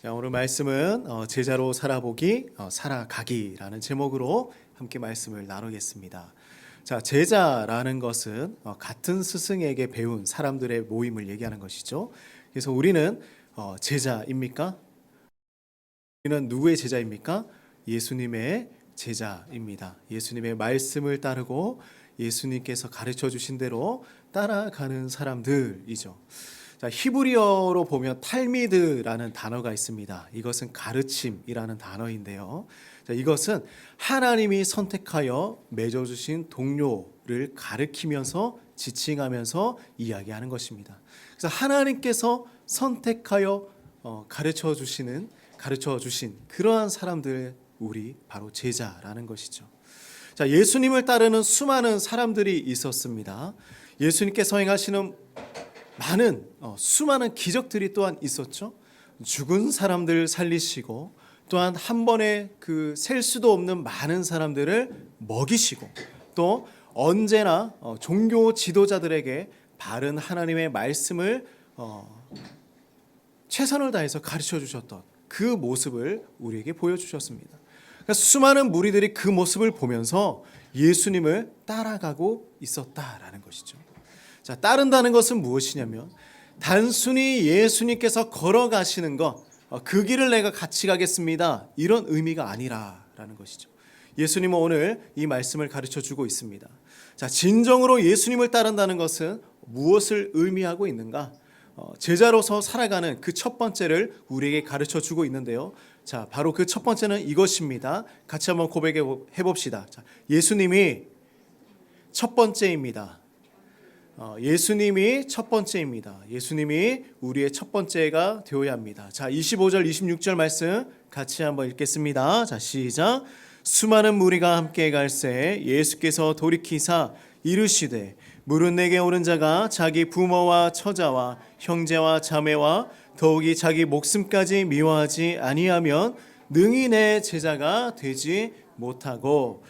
자, 오늘 말씀은 제자로 살아보기, 살아가기라는 제목으로 함께 말씀을 나누겠습니다. 자, 제자라는 것은 같은 스승에게 배운 사람들의 모임을 얘기하는 것이죠. 그래서 우리는 제자입니까? 우리는 누구의 제자입니까? 예수님의 제자입니다. 예수님의 말씀을 따르고 예수님께서 가르쳐 주신 대로 따라가는 사람들이죠. 자, 히브리어로 보면 탈미드라는 단어가 있습니다. 이것은 가르침이라는 단어인데요. 자, 이것은 하나님이 선택하여 맺어주신 동료를 가르치면서 지칭하면서 이야기하는 것입니다. 그래서 하나님께서 선택하여 가르쳐 주신 그러한 사람들, 우리 바로 제자라는 것이죠. 자, 예수님을 따르는 수많은 사람들이 있었습니다. 예수님께서 행하시는 수많은 기적들이 또한 있었죠. 죽은 사람들 살리시고 또한 한 번에 셀 수도 없는 많은 사람들을 먹이시고 또 언제나 종교 지도자들에게 바른 하나님의 말씀을 최선을 다해서 가르쳐 주셨던 그 모습을 우리에게 보여주셨습니다. 그러니까 수많은 무리들이 그 모습을 보면서 예수님을 따라가고 있었다라는 것이죠. 자, 따른다는 것은 무엇이냐면 단순히 예수님께서 걸어가시는 것, 그 길을 내가 같이 가겠습니다, 이런 의미가 아니라라는 것이죠. 예수님은 오늘 이 말씀을 가르쳐 주고 있습니다. 자, 진정으로 예수님을 따른다는 것은 무엇을 의미하고 있는가? 제자로서 살아가는 그 첫 번째를 우리에게 가르쳐 주고 있는데요. 자, 바로 그 첫 번째는 이것입니다. 같이 한번 고백해 봅시다. 자, 예수님이 첫 번째입니다. 예수님이 첫 번째입니다. 예수님이 우리의 첫 번째가 되어야 합니다. 자, 25절 26절 말씀 같이 한번 읽겠습니다. 자, 시작. 수많은 무리가 함께 갈새 예수께서 돌이키사 이르시되 물은 내게 오른 자가 자기 부모와 처자와 형제와 자매와 더욱이 자기 목숨까지 미워하지 아니하면 능히 내 제자가 되지 못하고.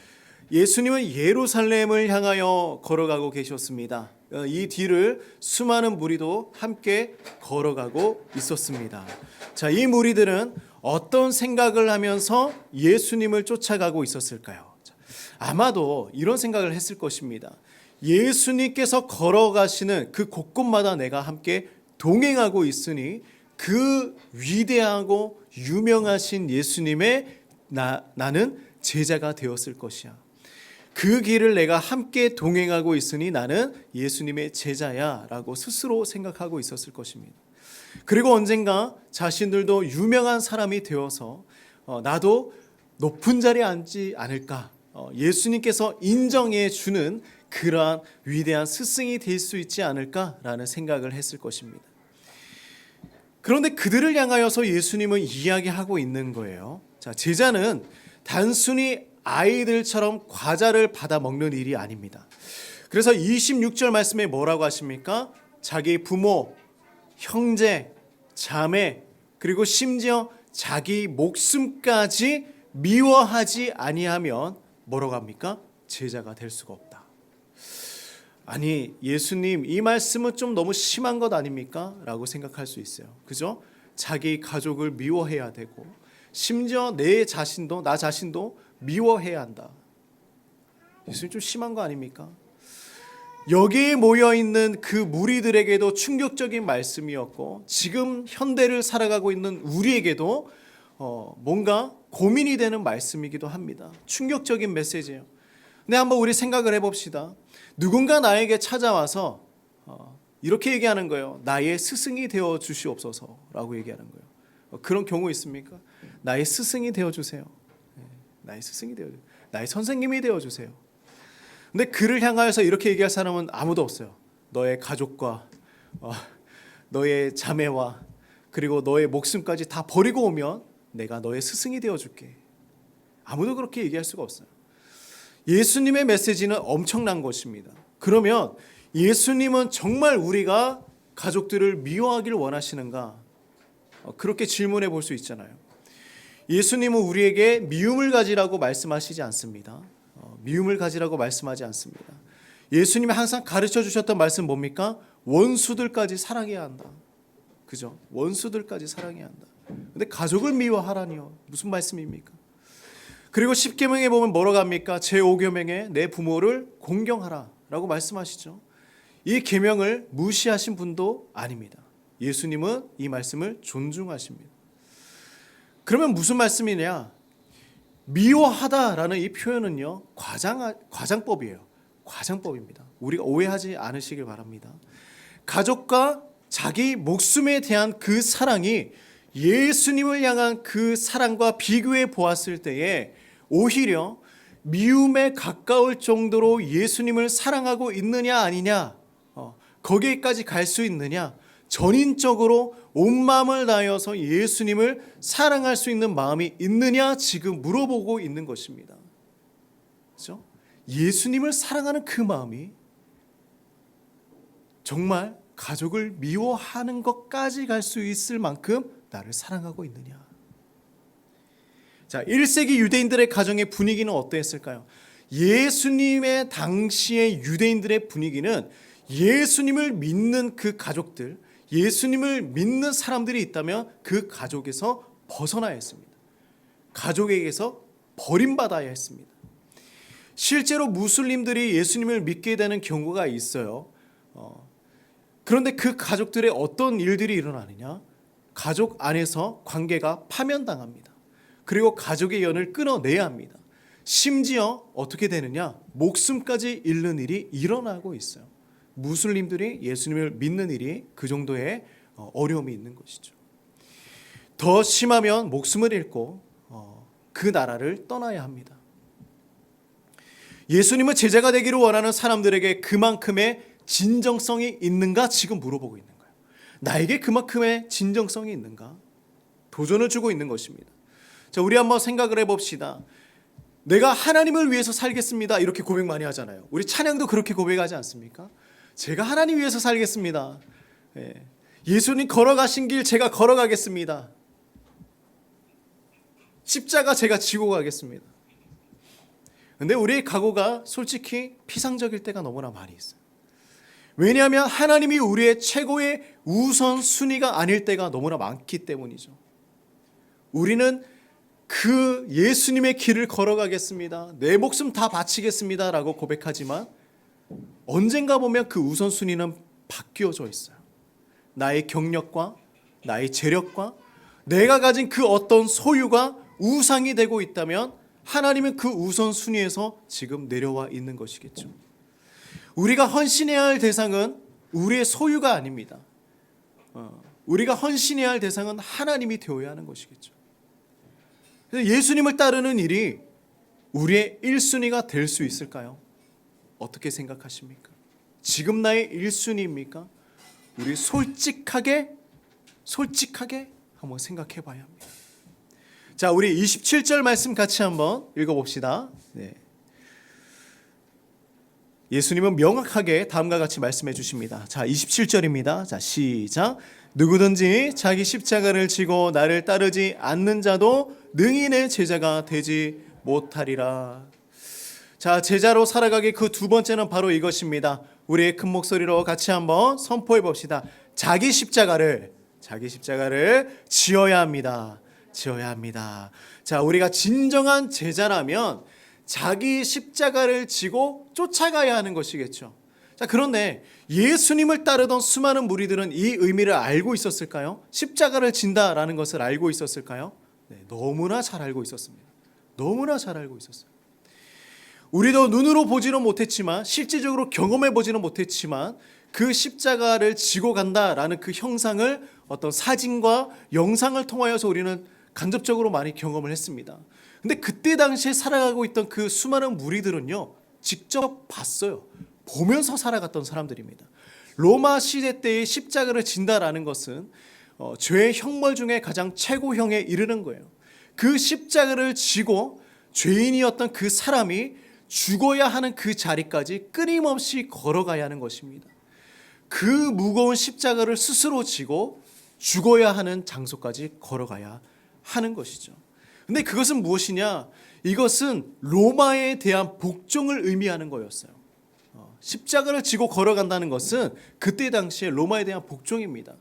예수님은 예루살렘을 향하여 걸어가고 계셨습니다. 이 뒤를 수많은 무리도 함께 걸어가고 있었습니다. 자, 이 무리들은 어떤 생각을 하면서 예수님을 쫓아가고 있었을까요? 아마도 이런 생각을 했을 것입니다. 예수님께서 걸어가시는 그 곳곳마다 내가 함께 동행하고 있으니 그 위대하고 유명하신 예수님의 나는 제자가 되었을 것이야. 그 길을 내가 함께 동행하고 있으니 나는 예수님의 제자야 라고 스스로 생각하고 있었을 것입니다. 그리고 언젠가 자신들도 유명한 사람이 되어서 나도 높은 자리에 앉지 않을까, 예수님께서 인정해 주는 그러한 위대한 스승이 될 수 있지 않을까라는 생각을 했을 것입니다. 그런데 그들을 향하여서 예수님은 이야기하고 있는 거예요. 자, 제자는 단순히 아이들처럼 과자를 받아 먹는 일이 아닙니다. 그래서 26절 말씀에 뭐라고 하십니까? 자기 부모, 형제, 자매, 그리고 심지어 자기 목숨까지 미워하지 아니하면 뭐라고 합니까? 제자가 될 수가 없다. 아니, 예수님, 이 말씀은 좀 너무 심한 것 아닙니까? 라고 생각할 수 있어요. 그죠? 자기 가족을 미워해야 되고 심지어 나 자신도 미워해야 한다. 예수님 좀 심한 거 아닙니까? 여기에 모여있는 그 무리들에게도 충격적인 말씀이었고 지금 현대를 살아가고 있는 우리에게도 뭔가 고민이 되는 말씀이기도 합니다. 충격적인 메시지예요. 근데 한번 우리 생각을 해봅시다. 누군가 나에게 찾아와서 이렇게 얘기하는 거예요. 나의 스승이 되어 주시옵소서라고 얘기하는 거예요. 그런 경우 있습니까? 나의 스승이 되어 주세요. 나의 스승이 되어주세요. 나의 선생님이 되어주세요. 근데 그를 향하여서 이렇게 얘기할 사람은 아무도 없어요. 너의 가족과 너의 자매와 그리고 너의 목숨까지 다 버리고 오면 내가 너의 스승이 되어줄게. 아무도 그렇게 얘기할 수가 없어요. 예수님의 메시지는 엄청난 것입니다. 그러면 예수님은 정말 우리가 가족들을 미워하길 원하시는가? 그렇게 질문해 볼 수 있잖아요. 예수님은 우리에게 미움을 가지라고 말씀하시지 않습니다. 미움을 가지라고 말씀하지 않습니다. 예수님이 항상 가르쳐 주셨던 말씀 뭡니까? 원수들까지 사랑해야 한다. 그죠? 원수들까지 사랑해야 한다. 근데 가족을 미워하라니요. 무슨 말씀입니까? 그리고 10계명에 보면 뭐라고 합니까? 제5계명에 내 부모를 공경하라 라고 말씀하시죠. 이 계명을 무시하신 분도 아닙니다. 예수님은 이 말씀을 존중하십니다. 그러면 무슨 말씀이냐? 미워하다라는 이 표현은요, 과장법이에요. 과장법입니다. 우리가 오해하지 않으시길 바랍니다. 가족과 자기 목숨에 대한 그 사랑이 예수님을 향한 그 사랑과 비교해 보았을 때에 오히려 미움에 가까울 정도로 예수님을 사랑하고 있느냐 아니냐, 거기에까지 갈 수 있느냐, 전인적으로 온 마음을 다하여서 예수님을 사랑할 수 있는 마음이 있느냐 지금 물어보고 있는 것입니다. 그렇죠? 예수님을 사랑하는 그 마음이 정말 가족을 미워하는 것까지 갈 수 있을 만큼 나를 사랑하고 있느냐. 자, 1세기 유대인들의 가정의 분위기는 어떠했을까요? 예수님의 당시의 유대인들의 분위기는 예수님을 믿는 그 가족들, 예수님을 믿는 사람들이 있다면 그 가족에서 벗어나야 했습니다. 가족에게서 버림받아야 했습니다. 실제로 무슬림들이 예수님을 믿게 되는 경우가 있어요. 그런데 그 가족들의 어떤 일들이 일어나느냐? 가족 안에서 관계가 파면당합니다. 그리고 가족의 연을 끊어내야 합니다. 심지어 어떻게 되느냐? 목숨까지 잃는 일이 일어나고 있어요. 무슬림들이 예수님을 믿는 일이 그 정도의 어려움이 있는 것이죠. 더 심하면 목숨을 잃고 그 나라를 떠나야 합니다. 예수님은 제자가 되기를 원하는 사람들에게 그만큼의 진정성이 있는가 지금 물어보고 있는 거예요. 나에게 그만큼의 진정성이 있는가? 도전을 주고 있는 것입니다. 자, 우리 한번 생각을 해봅시다. 내가 하나님을 위해서 살겠습니다. 이렇게 고백 많이 하잖아요. 우리 찬양도 그렇게 고백하지 않습니까? 제가 하나님 위해서 살겠습니다. 예수님 걸어가신 길 제가 걸어가겠습니다. 십자가 제가 지고 가겠습니다. 근데 우리의 각오가 솔직히 피상적일 때가 너무나 많이 있어요. 왜냐하면 하나님이 우리의 최고의 우선순위가 아닐 때가 너무나 많기 때문이죠. 우리는 그 예수님의 길을 걸어가겠습니다. 내 목숨 다 바치겠습니다. 라고 고백하지만 언젠가 보면 그 우선순위는 바뀌어져 있어요. 나의 경력과 나의 재력과 내가 가진 그 어떤 소유가 우상이 되고 있다면 하나님은 그 우선순위에서 지금 내려와 있는 것이겠죠. 우리가 헌신해야 할 대상은 우리의 소유가 아닙니다. 우리가 헌신해야 할 대상은 하나님이 되어야 하는 것이겠죠. 그래서 예수님을 따르는 일이 우리의 1순위가 될 수 있을까요? 어떻게 생각하십니까? 지금 나의 1순위입니까? 우리 솔직하게 한번 생각해 봐야 합니다. 자, 우리 27절 말씀 같이 한번 읽어봅시다. 네. 예수님은 명확하게 다음과 같이 말씀해 주십니다. 자, 27절입니다. 자, 시작. 누구든지 자기 십자가를 지고 나를 따르지 않는 자도 능히 내 제자가 되지 못하리라. 자, 제자로 살아가기 그 두 번째는 바로 이것입니다. 우리의 큰 목소리로 같이 한번 선포해 봅시다. 자기 십자가를 지어야 합니다. 지어야 합니다. 자, 우리가 진정한 제자라면 자기 십자가를 지고 쫓아가야 하는 것이겠죠. 자, 그런데 예수님을 따르던 수많은 무리들은 이 의미를 알고 있었을까요? 십자가를 진다라는 것을 알고 있었을까요? 네, 너무나 잘 알고 있었습니다. 너무나 잘 알고 있었어요. 우리도 눈으로 보지는 못했지만, 실제적으로 경험해 보지는 못했지만 그 십자가를 지고 간다라는 그 형상을 어떤 사진과 영상을 통하여서 우리는 간접적으로 많이 경험을 했습니다. 근데 그때 당시에 살아가고 있던 그 수많은 무리들은요, 직접 봤어요. 보면서 살아갔던 사람들입니다. 로마 시대 때의 십자가를 진다라는 것은 죄의 형벌 중에 가장 최고형에 이르는 거예요. 그 십자가를 지고 죄인이었던 그 사람이 죽어야 하는 그 자리까지 끊임없이 걸어가야 하는 것입니다. 그 무거운 십자가를 스스로 지고 죽어야 하는 장소까지 걸어가야 하는 것이죠. 근데 그것은 무엇이냐? 이것은 로마에 대한 복종을 의미하는 거였어요. 십자가를 지고 걸어간다는 것은 그때 당시에 로마에 대한 복종입니다.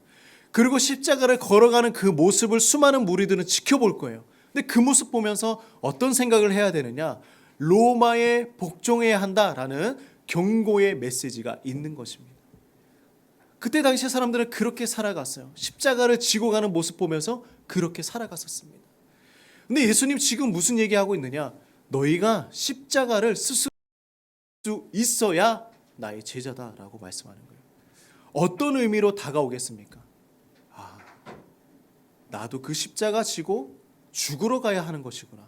그리고 십자가를 걸어가는 그 모습을 수많은 무리들은 지켜볼 거예요. 근데 그 모습 보면서 어떤 생각을 해야 되느냐? 로마에 복종해야 한다라는 경고의 메시지가 있는 것입니다. 그때 당시 사람들은 그렇게 살아갔어요. 십자가를 지고 가는 모습 보면서 그렇게 살아갔었습니다. 근데 예수님 지금 무슨 얘기하고 있느냐? 너희가 십자가를 스스로 수 있어야 나의 제자다라고 말씀하는 거예요. 어떤 의미로 다가오겠습니까? 나도 그 십자가 지고 죽으러 가야 하는 것이구나.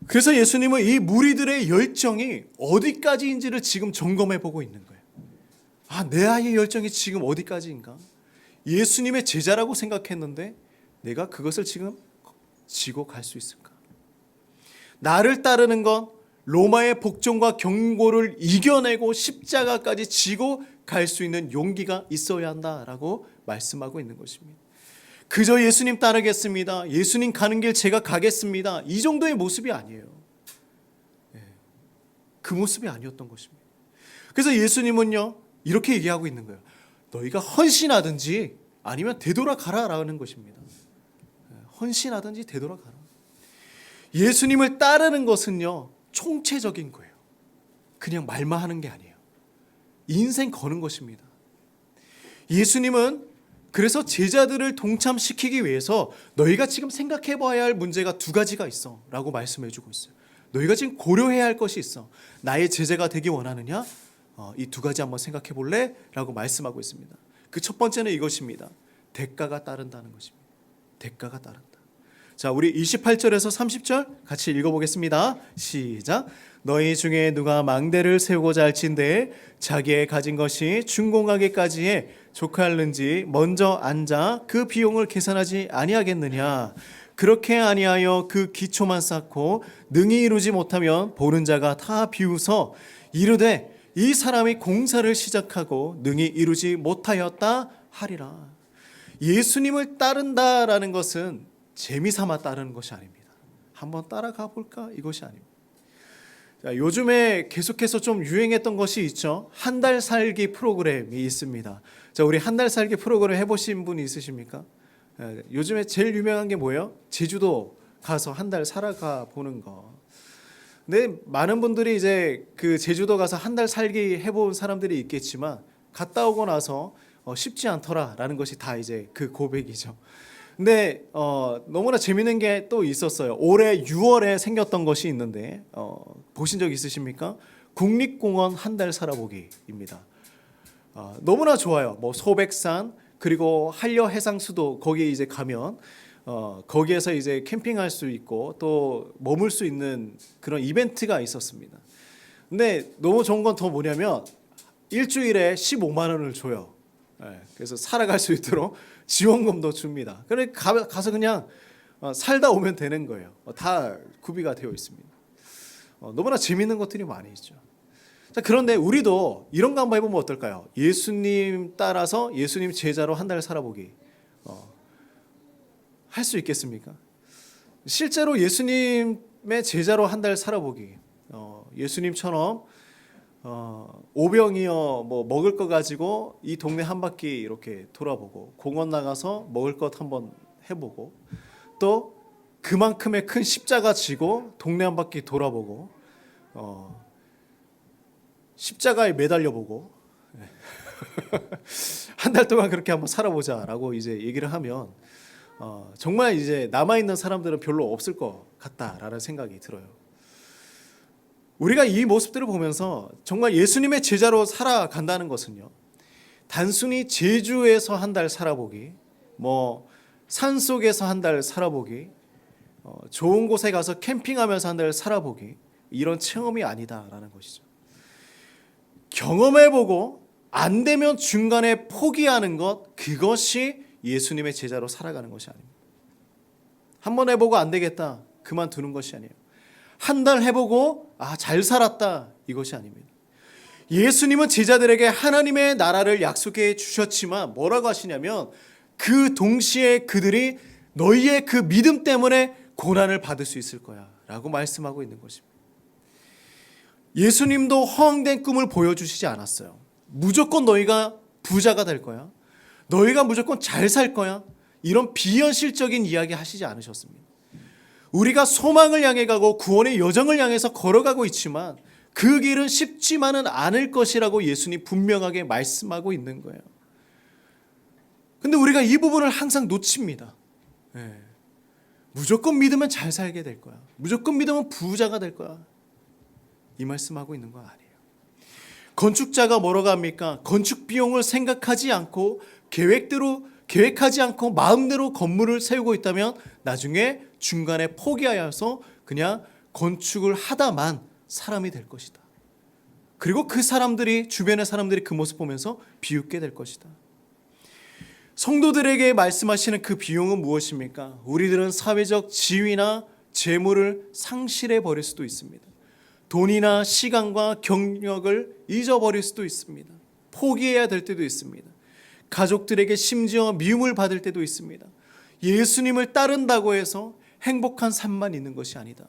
그래서 예수님은 이 무리들의 열정이 어디까지인지를 지금 점검해 보고 있는 거예요. 내 아이의 열정이 지금 어디까지인가? 예수님의 제자라고 생각했는데 내가 그것을 지금 지고 갈 수 있을까? 나를 따르는 건 로마의 복종과 경고를 이겨내고 십자가까지 지고 갈 수 있는 용기가 있어야 한다라고 말씀하고 있는 것입니다. 그저 예수님 따르겠습니다. 예수님 가는 길 제가 가겠습니다. 이 정도의 모습이 아니에요. 그 모습이 아니었던 것입니다. 그래서 예수님은요 이렇게 얘기하고 있는 거예요. 너희가 헌신하든지 아니면 되돌아가라라는 것입니다. 헌신하든지 되돌아가라. 예수님을 따르는 것은요 총체적인 거예요. 그냥 말만 하는 게 아니에요. 인생 거는 것입니다. 예수님은 그래서 제자들을 동참시키기 위해서 너희가 지금 생각해 봐야 할 문제가 두 가지가 있어 라고 말씀해 주고 있어요. 너희가 지금 고려해야 할 것이 있어. 나의 제자가 되기 원하느냐? 이 두 가지 한번 생각해 볼래? 라고 말씀하고 있습니다. 그 첫 번째는 이것입니다. 대가가 따른다는 것입니다. 대가가 따른다. 자, 우리 28절에서 30절 같이 읽어보겠습니다. 시작. 너희 중에 누가 망대를 세우고자 할진대 자기의 가진 것이 준공하기까지에 족할는지 먼저 앉아 그 비용을 계산하지 아니하겠느냐. 그렇게 아니하여 그 기초만 쌓고 능히 이루지 못하면 보는 자가 다 비웃어 이르되 이 사람이 공사를 시작하고 능히 이루지 못하였다 하리라. 예수님을 따른다라는 것은 재미삼아 따르는 것이 아닙니다. 한번 따라가 볼까? 이것이 아닙니다. 자, 요즘에 계속해서 좀 유행했던 것이 있죠. 한 달 살기 프로그램이 있습니다. 자, 우리 한 달 살기 프로그램 해보신 분이 있으십니까? 요즘에 제일 유명한 게 뭐예요? 제주도 가서 한 달 살아가 보는 거. 근데 많은 분들이 이제 그 제주도 가서 한 달 살기 해본 사람들이 있겠지만 갔다 오고 나서 쉽지 않더라라는 것이 다 이제 그 고백이죠. 근데 너무나 재밌는 게 또 있었어요. 올해 6월에 생겼던 것이 있는데 보신 적 있으십니까? 국립공원 한 달 살아보기입니다. 너무나 좋아요. 뭐 소백산 그리고 한려 해상수도 거기 이제 가면 거기에서 이제 캠핑할 수 있고 또 머물 수 있는 그런 이벤트가 있었습니다. 근데 너무 좋은 건 더 뭐냐면 일주일에 15만 원을 줘요. 그래서 살아갈 수 있도록 지원금도 줍니다. 그래 가서 그냥 살다 오면 되는 거예요. 다 구비가 되어 있습니다. 너무나 재밌는 것들이 많이 있죠. 자, 그런데 우리도 이런 거 한번 해보면 어떨까요? 예수님 따라서 예수님 제자로 한 달 살아보기 할 수 있겠습니까? 실제로 예수님의 제자로 한 달 살아보기 예수님처럼 오병이어 뭐 먹을 거 가지고 이 동네 한 바퀴 이렇게 돌아보고 공원 나가서 먹을 것 한번 해보고 또 그만큼의 큰 십자가 지고 동네 한 바퀴 돌아보고 십자가에 매달려보고 한 달 동안 그렇게 한번 살아보자라고 이제 얘기를 하면 정말 이제 남아있는 사람들은 별로 없을 것 같다라는 생각이 들어요. 우리가 이 모습들을 보면서 정말 예수님의 제자로 살아간다는 것은요, 단순히 제주에서 한 달 살아보기, 뭐 산속에서 한 달 살아보기, 좋은 곳에 가서 캠핑하면서 한 달 살아보기, 이런 체험이 아니다라는 것이죠. 경험해보고 안 되면 중간에 포기하는 것, 그것이 예수님의 제자로 살아가는 것이 아닙니다. 한번 해보고 안 되겠다, 그만두는 것이 아니에요. 한 달 해보고 잘 살았다, 이것이 아닙니다. 예수님은 제자들에게 하나님의 나라를 약속해 주셨지만 뭐라고 하시냐면 그 동시에 그들이 너희의 그 믿음 때문에 고난을 받을 수 있을 거야 라고 말씀하고 있는 것입니다. 예수님도 허황된 꿈을 보여주시지 않았어요. 무조건 너희가 부자가 될 거야. 너희가 무조건 잘 살 거야. 이런 비현실적인 이야기 하시지 않으셨습니다. 우리가 소망을 향해 가고 구원의 여정을 향해서 걸어가고 있지만 그 길은 쉽지만은 않을 것이라고 예수님 분명하게 말씀하고 있는 거예요. 근데 우리가 이 부분을 항상 놓칩니다. 무조건 믿으면 잘 살게 될 거야. 무조건 믿으면 부자가 될 거야. 이 말씀하고 있는 거 아니에요. 건축자가 뭐라고 합니까? 건축 비용을 생각하지 않고 계획하지 않고 마음대로 건물을 세우고 있다면 나중에 중간에 포기하여서 그냥 건축을 하다만 사람이 될 것이다. 그리고 그 사람들이, 주변의 사람들이 그 모습 보면서 비웃게 될 것이다. 성도들에게 말씀하시는 그 비용은 무엇입니까? 우리들은 사회적 지위나 재물을 상실해 버릴 수도 있습니다. 돈이나 시간과 경력을 잊어버릴 수도 있습니다. 포기해야 될 때도 있습니다. 가족들에게 심지어 미움을 받을 때도 있습니다. 예수님을 따른다고 해서 행복한 삶만 있는 것이 아니다.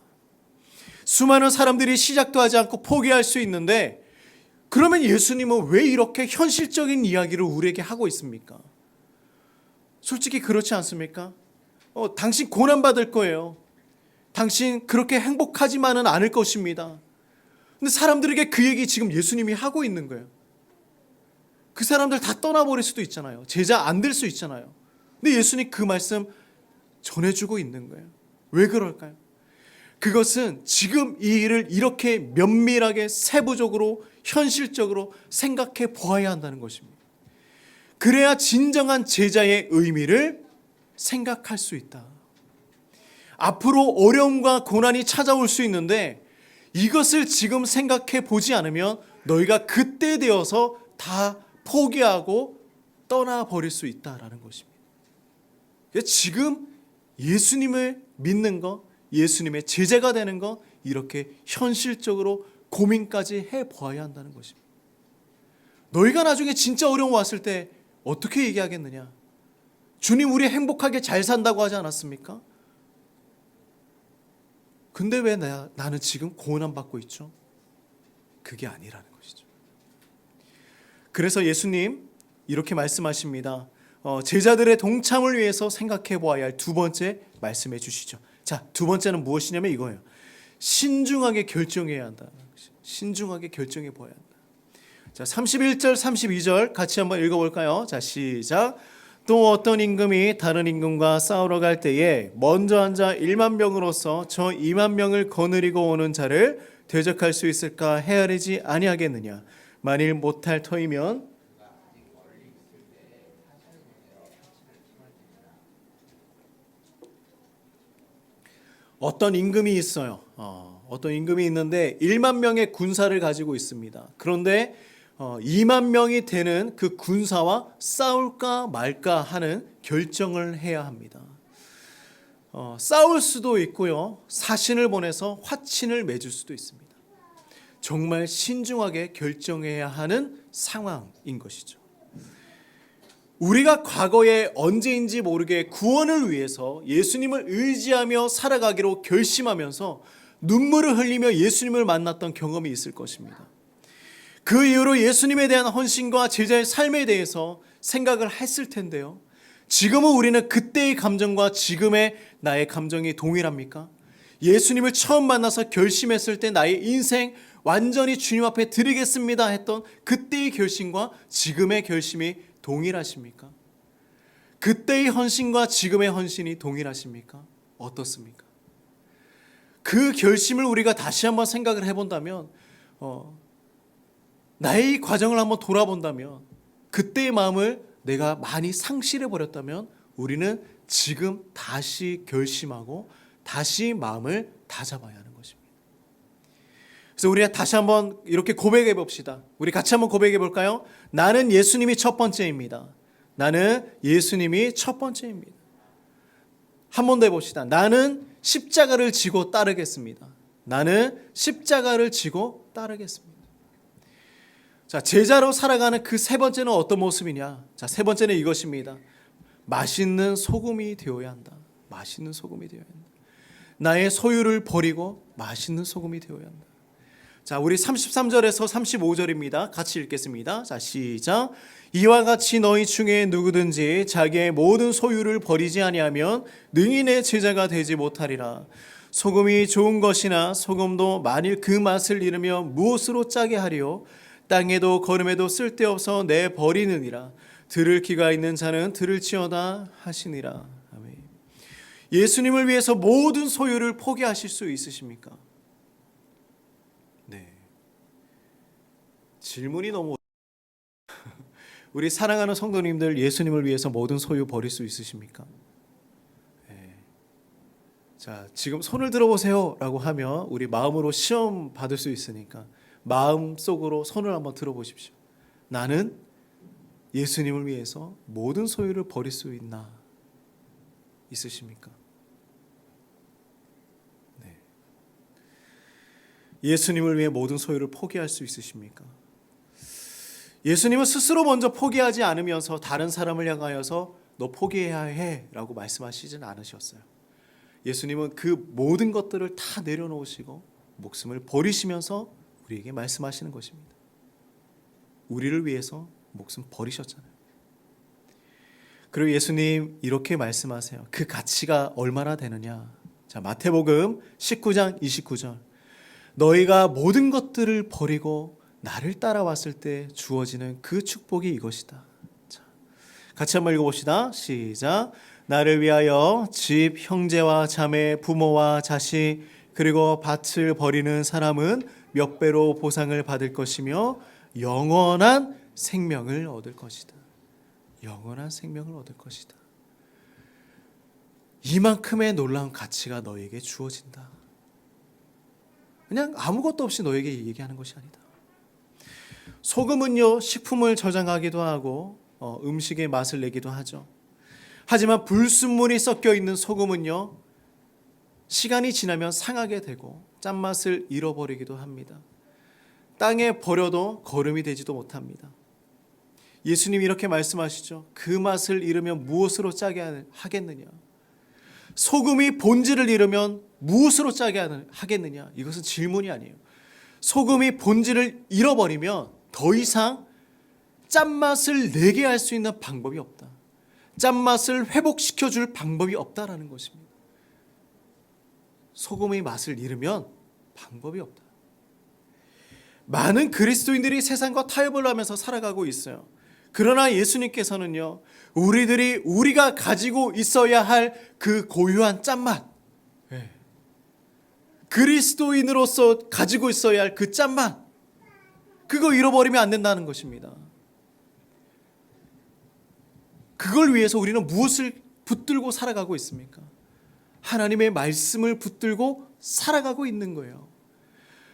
수많은 사람들이 시작도 하지 않고 포기할 수 있는데 그러면 예수님은 왜 이렇게 현실적인 이야기를 우리에게 하고 있습니까? 솔직히 그렇지 않습니까? 당신 고난받을 거예요. 당신 그렇게 행복하지만은 않을 것입니다. 근데 사람들에게 그 얘기 지금 예수님이 하고 있는 거예요. 그 사람들 다 떠나버릴 수도 있잖아요. 제자 안 될 수 있잖아요. 근데 예수님 그 말씀 전해주고 있는 거예요. 왜 그럴까요? 그것은 지금 이 일을 이렇게 면밀하게 세부적으로 현실적으로 생각해 보아야 한다는 것입니다. 그래야 진정한 제자의 의미를 생각할 수 있다. 앞으로 어려움과 고난이 찾아올 수 있는데 이것을 지금 생각해 보지 않으면 너희가 그때 되어서 다 포기하고 떠나버릴 수 있다라는 것입니다. 지금 예수님을 믿는 것, 예수님의 제자가 되는 것, 이렇게 현실적으로 고민까지 해보아야 한다는 것입니다. 너희가 나중에 진짜 어려움 왔을 때 어떻게 얘기하겠느냐? 주님 우리 행복하게 잘 산다고 하지 않았습니까? 근데 왜 나는 지금 고난받고 있죠? 그게 아니라는 것이죠. 그래서 예수님 이렇게 말씀하십니다. 제자들의 동참을 위해서 생각해 보아야 할 두 번째 말씀해 주시죠. 자, 두 번째는 무엇이냐면 이거예요. 신중하게 결정해야 한다. 신중하게 결정해 보아야 한다. 자, 31절 32절 같이 한번 읽어볼까요? 자, 시작. 또 어떤 임금이 다른 임금과 싸우러 갈 때에 먼저 앉아 1만 명으로서 저 2만 명을 거느리고 오는 자를 대적할 수 있을까 헤아리지 아니하겠느냐. 만일 못할 터이면 어떤 임금이 있어요. 어떤 임금이 있는데 1만 명의 군사를 가지고 있습니다. 그런데 2만 명이 되는 그 군사와 싸울까 말까 하는 결정을 해야 합니다. 싸울 수도 있고요. 사신을 보내서 화친을 맺을 수도 있습니다. 정말 신중하게 결정해야 하는 상황인 것이죠. 우리가 과거에 언제인지 모르게 구원을 위해서 예수님을 의지하며 살아가기로 결심하면서 눈물을 흘리며 예수님을 만났던 경험이 있을 것입니다. 그 이후로 예수님에 대한 헌신과 제자의 삶에 대해서 생각을 했을 텐데요. 지금은 우리는 그때의 감정과 지금의 나의 감정이 동일합니까? 예수님을 처음 만나서 결심했을 때 나의 인생 완전히 주님 앞에 드리겠습니다 했던 그때의 결심과 지금의 결심이 동일하십니까? 그때의 헌신과 지금의 헌신이 동일하십니까? 어떻습니까? 그 결심을 우리가 다시 한번 생각을 해본다면 나의 과정을 한번 돌아본다면 그때의 마음을 내가 많이 상실해 버렸다면 우리는 지금 다시 결심하고 다시 마음을 다잡아야 하는 것입니다. 그래서 우리가 다시 한번 이렇게 고백해 봅시다. 우리 같이 한번 고백해 볼까요? 나는 예수님이 첫 번째입니다. 나는 예수님이 첫 번째입니다. 한 번 더 해봅시다. 나는 십자가를 지고 따르겠습니다. 나는 십자가를 지고 따르겠습니다. 자, 제자로 살아가는 그 세 번째는 어떤 모습이냐? 자, 세 번째는 이것입니다. 맛있는 소금이 되어야 한다. 맛있는 소금이 되어야 한다. 나의 소유를 버리고 맛있는 소금이 되어야 한다. 자, 우리 33절에서 35절입니다. 같이 읽겠습니다. 자, 시작. 이와 같이 너희 중에 누구든지 자기의 모든 소유를 버리지 아니하면 능히 내 제자가 되지 못하리라. 소금이 좋은 것이나 소금도 만일 그 맛을 잃으며 무엇으로 짜게 하리요? 땅에도 거름에도 쓸데없어 내 버리느니라. 들을 귀가 있는 자는 들을지어다 하시니라. 아멘. 예수님을 위해서 모든 소유를 포기하실 수 있으십니까? 네. 질문이 너무 우리 사랑하는 성도님들, 예수님을 위해서 모든 소유 버릴 수 있으십니까? 네. 자, 지금 손을 들어보세요 라고 하면 우리 마음으로 시험 받을 수 있으니까 마음속으로 손을 한번 들어보십시오. 나는 예수님을 위해서 모든 소유를 버릴 수 있으십니까? 네. 예수님을 위해 모든 소유를 포기할 수 있으십니까? 예수님은 스스로 먼저 포기하지 않으면서 다른 사람을 향하여서 너 포기해야 해 라고 말씀하시진 않으셨어요. 예수님은 그 모든 것들을 다 내려놓으시고 목숨을 버리시면서 우리에게 말씀하시는 것입니다. 우리를 위해서 목숨 버리셨잖아요. 그리고 예수님 이렇게 말씀하세요. 그 가치가 얼마나 되느냐. 자, 마태복음 19장 29절. 너희가 모든 것들을 버리고 나를 따라왔을 때 주어지는 그 축복이 이것이다. 자, 같이 한번 읽어봅시다. 시작. 나를 위하여 집, 형제와 자매, 부모와 자식 그리고 밭을 버리는 사람은 몇 배로 보상을 받을 것이며 영원한 생명을 얻을 것이다. 영원한 생명을 얻을 것이다. 이만큼의 놀라운 가치가 너에게 주어진다. 그냥 아무것도 없이 너에게 얘기하는 것이 아니다. 소금은요, 식품을 저장하기도 하고 음식의 맛을 내기도 하죠. 하지만 불순물이 섞여 있는 소금은요, 시간이 지나면 상하게 되고 짠맛을 잃어버리기도 합니다. 땅에 버려도 거름이 되지도 못합니다. 예수님이 이렇게 말씀하시죠. 그 맛을 잃으면 무엇으로 짜게 하겠느냐? 소금이 본질을 잃으면 무엇으로 짜게 하겠느냐? 이것은 질문이 아니에요. 소금이 본질을 잃어버리면 더 이상 짠맛을 내게 할 수 있는 방법이 없다. 짠맛을 회복시켜줄 방법이 없다라는 것입니다. 소금의 맛을 잃으면 방법이 없다. 많은 그리스도인들이 세상과 타협을 하면서 살아가고 있어요. 그러나 예수님께서는요, 우리가 가지고 있어야 할 그 고유한 짠맛, 그리스도인으로서 가지고 있어야 할 그 짠맛, 그거 잃어버리면 안 된다는 것입니다. 그걸 위해서 우리는 무엇을 붙들고 살아가고 있습니까? 하나님의 말씀을 붙들고 살아가고 있는 거예요.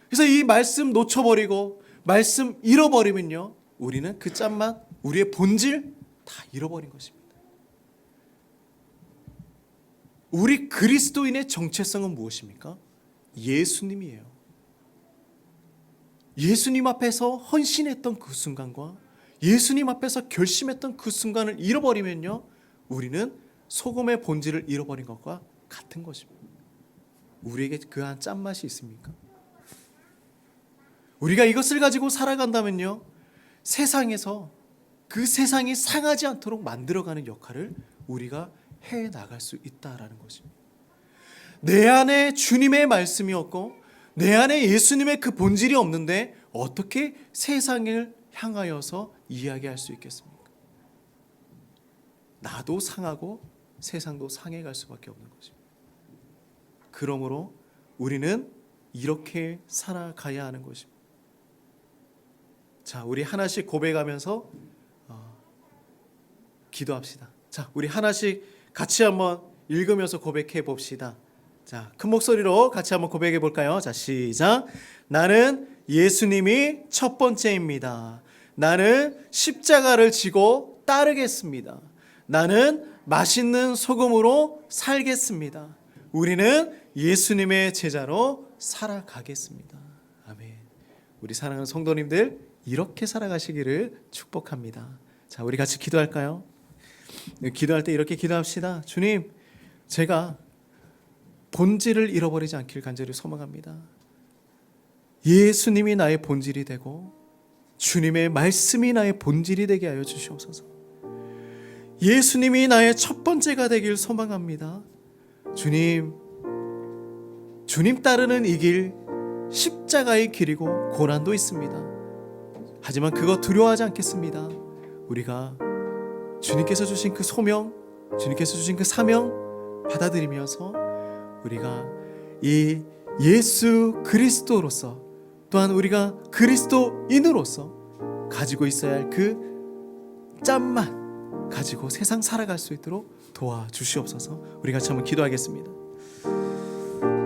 그래서 이 말씀 놓쳐버리고 말씀 잃어버리면요, 우리는 그 짠맛, 우리의 본질 다 잃어버린 것입니다. 우리 그리스도인의 정체성은 무엇입니까? 예수님이에요. 예수님 앞에서 헌신했던 그 순간과 예수님 앞에서 결심했던 그 순간을 잃어버리면요, 우리는 소금의 본질을 잃어버린 것과 같은 것입니다. 우리에게 그한 짠맛이 있습니까? 우리가 이것을 가지고 살아간다면요, 세상에서 그 세상이 상하지 않도록 만들어가는 역할을 우리가 해나갈 수 있다라는 것입니다. 내 안에 주님의 말씀이 없고 내 안에 예수님의 그 본질이 없는데 어떻게 세상을 향하여서 이야기할 수 있겠습니까? 나도 상하고 세상도 상해갈 수밖에 없는 것입니다. 그러므로 우리는 이렇게 살아가야 하는 것입니다. 자, 우리 하나씩 고백하면서 기도합시다. 자, 우리 하나씩 같이 한번 읽으면서 고백해 봅시다. 자, 큰 목소리로 같이 한번 고백해 볼까요? 자, 시작. 나는 예수님이 첫 번째입니다. 나는 십자가를 지고 따르겠습니다. 나는 맛있는 소금으로 살겠습니다. 우리는 예수님의 제자로 살아가겠습니다. 아멘. 우리 사랑하는 성도님들, 이렇게 살아가시기를 축복합니다. 자, 우리 같이 기도할까요? 기도할 때 이렇게 기도합시다. 주님, 제가 본질을 잃어버리지 않기를 간절히 소망합니다. 예수님이 나의 본질이 되고 주님의 말씀이 나의 본질이 되게 하여 주시옵소서. 예수님이 나의 첫 번째가 되길 소망합니다. 주님 따르는 이 길, 십자가의 길이고 고난도 있습니다. 하지만 그거 두려워하지 않겠습니다. 우리가 주님께서 주신 그 소명, 주님께서 주신 그 사명 받아들이면서 우리가 이 예수 그리스도로서, 또한 우리가 그리스도인으로서 가지고 있어야 할 그 짬만 가지고 세상 살아갈 수 있도록 도와주시옵소서. 우리 같이 한번 기도하겠습니다.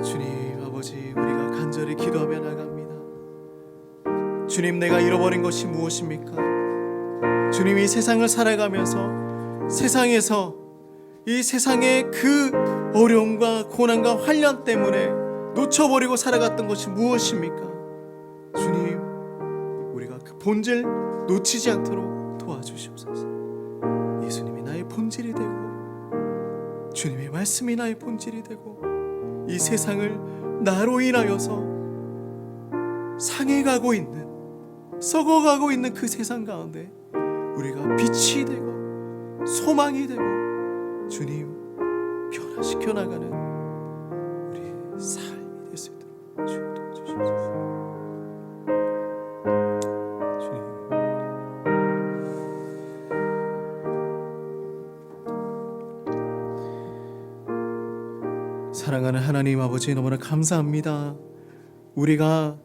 주님 아버지, 우리가 간절히 기도하며 나갑니다. 주님, 내가 잃어버린 것이 무엇입니까? 주님, 이 세상을 살아가면서 세상에서 이 세상의 그 어려움과 고난과 환난 때문에 놓쳐버리고 살아갔던 것이 무엇입니까? 주님, 우리가 그 본질 놓치지 않도록 도와주시옵소서. 예수님이 나의 본질이 되고 주님의 말씀이 나의 본질이 되고 이 세상을 나로 인하여서 상해가고 있는, 썩어가고 있는 그 세상 가운데 우리가 빛이 되고 소망이 되고 주님 변화시켜 나가는 우리의 삶이 될 수 있도록 주님 도와주시옵소서. 사랑하는 하나님 아버지, 너무나 감사합니다. 우리가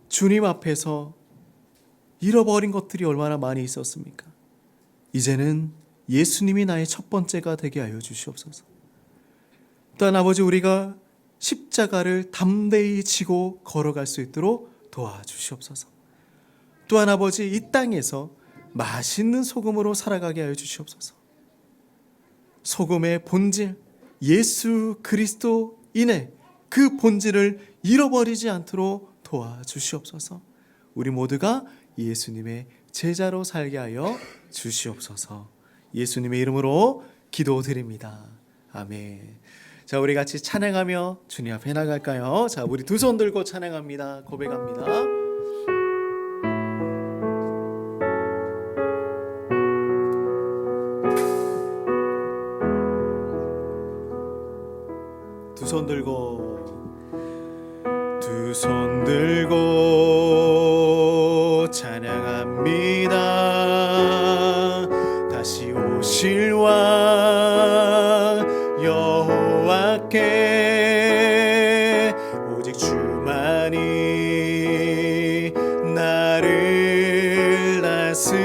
주님 앞에서 잃어버린 것들이 얼마나 많이 있었습니까? 이제는 예수님이 나의 첫 번째가 되게 하여 주시옵소서. 또한 아버지, 우리가 십자가를 담대히 지고 걸어갈 수 있도록 도와주시옵소서. 또한 아버지, 이 땅에서 맛있는 소금으로 살아가게 하여 주시옵소서. 소금의 본질, 예수 그리스도인의 그 본질을 잃어버리지 않도록 도와주시옵소서. 우리 모두가 예수님의 제자로 살게 하여 주시옵소서. 예수님의 이름으로 기도드립니다. 아멘. 자, 우리 같이 찬양하며 주님 앞에 나갈까요? 자, 우리 두 손 들고 찬양합니다. 고백합니다. 두 손 들고 찬양합니다. 다시 오실 왕 여호와께 오직 주만이 나를 다스리네.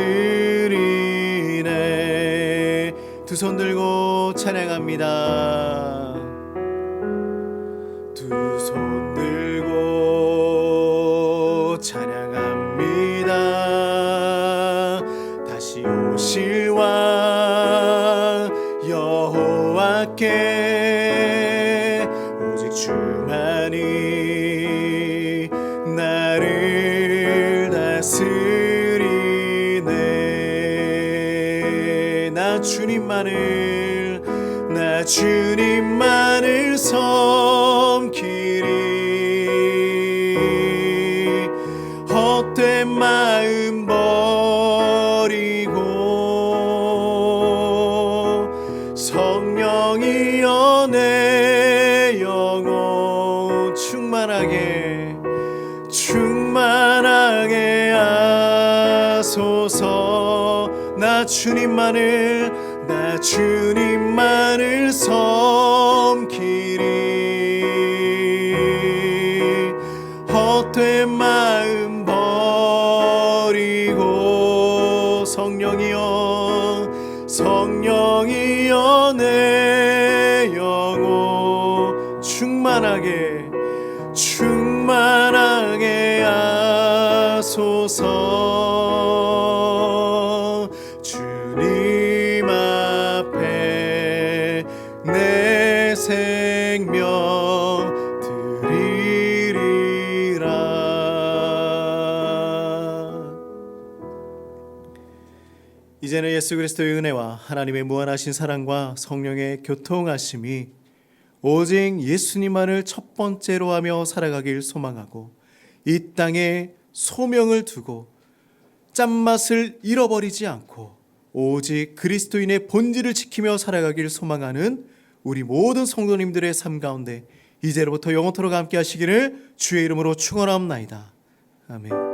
두 손 들고 찬양합니다. 두 손 들고 찬양합니다. 다시 오실 왕 여호와께 오직 주만이 나를 다스리네. 나 주님만을 섬기리. 헛된 마음 버리고 성령이여 내 영혼 충만하게 하소서. 나 주님만을 섬기리. 헛된 마음 버리고 성령이여 내 영혼 충만하게 하소서. 주님 앞에 내 생명 드리리라. 이제는 예수 그리스도의 은혜와 하나님의 무한하신 사랑과 성령의 교통하심이 오직 예수님만을 첫 번째로 하며 살아가길 소망하고 이 땅에 소명을 두고 짠맛을 잃어버리지 않고 오직 그리스도인의 본질을 지키며 살아가길 소망하는 우리 모든 성도님들의 삶 가운데 이제로부터 영원토록 함께 하시기를 주의 이름으로 축원하옵나이다. 아멘.